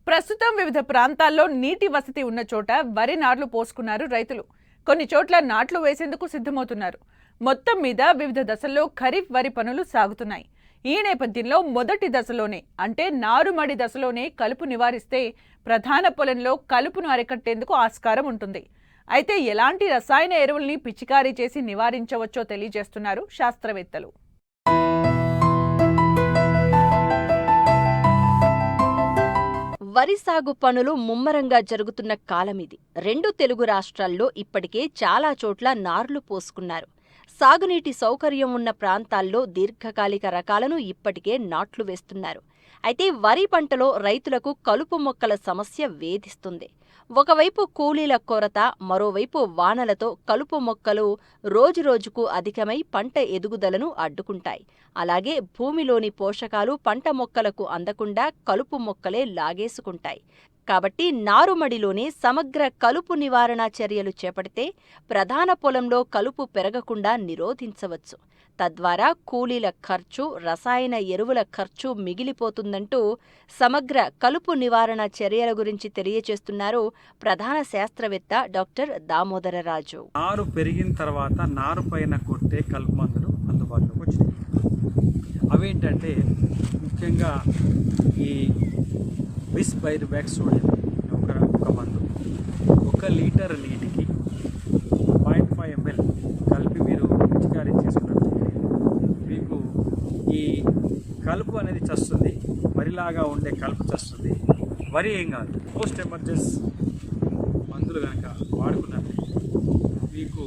ప్రస్తుతం వివిధ ప్రాంతాల్లో నీటి వసతి ఉన్న చోట వరి నాట్లు పోసుకున్నారు రైతులు. కొన్ని చోట్ల నాట్లు వేసేందుకు సిద్ధమవుతున్నారు. మొత్తం మీద వివిధ దశల్లో ఖరీఫ్ వరి పనులు సాగుతున్నాయి. ఈ నేపథ్యంలో మొదటి దశలోనే అంటే నారుమడి దశలోనే కలుపు నివారిస్తే ప్రధాన పొలంలో కలుపును అరికట్టేందుకు ఆస్కారం ఉంటుంది. అయితే ఎలాంటి రసాయన ఎరువుల్ని పిచికారీ చేసి నివారించవచ్చో తెలియజేస్తున్నారు శాస్త్రవేత్తలు. వరి సాగు పనులు ముమ్మరంగా జరుగుతున్న కాలమిది. 2 తెలుగు రాష్ట్రాల్లో ఇప్పటికే చాలా చోట్ల నార్లు పోసుకున్నారు. సాగునీటి సౌకర్యం ఉన్న ప్రాంతాల్లో దీర్ఘకాలిక రకాలను ఇప్పటికే నాట్లు వేస్తున్నారు. అయితే వరి పంటలో రైతులకు కలుపు మొక్కల సమస్య వేధిస్తుంది. ఒకవైపు కూలీల కొరత, మరోవైపు వానలతో కలుపు మొక్కలు రోజురోజుకు అధికమై పంట ఎదుగుదలను అడ్డుకుంటాయి. అలాగే భూమిలోని పోషకాలు పంట మొక్కలకు అందకుండా కలుపు మొక్కలే లాగేసుకుంటాయి. కాబట్టి నారుమడిలోనే సమగ్ర కలుపు నివారణ చర్యలు చేపడితే ప్రధాన పొలంలో కలుపు పెరగకుండా నిరోధించవచ్చు. తద్వారా కూలీల ఖర్చు, రసాయన ఎరువుల ఖర్చు మిగిలిపోతుందంటూ సమగ్ర కలుపు నివారణ చర్యల గురించి తెలియజేస్తున్నారు ప్రధాన శాస్త్రవేత్త డాక్టర్ దామోదరరాజు. నారు పెరిగిన తర్వాత నారు పైన కొట్టే కలుపు మందులు అందుబాటులోకి వచ్చినాయి. అవేంటంటే ముఖ్యంగా ఈ బిస్పైరిబాక్ సోడియం ఒక మందు 1 లీటర్ నీటికి 0.5 ml కలిపి మీరు పిచికారీ చేసుకున్నట్లయితే మీకు ఈ కలుపు అనేది చస్తుంది. వరిలాగా ఉండే కలుపు చస్తుంది. వరి ఏం కాదు. పోస్ట్ ఎమర్జెన్సీ మందులు కనుక వాడుకున్నట్లయితే మీకు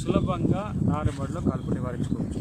సులభంగా నారుమడిలో కలుపు నివారించుకోవచ్చు.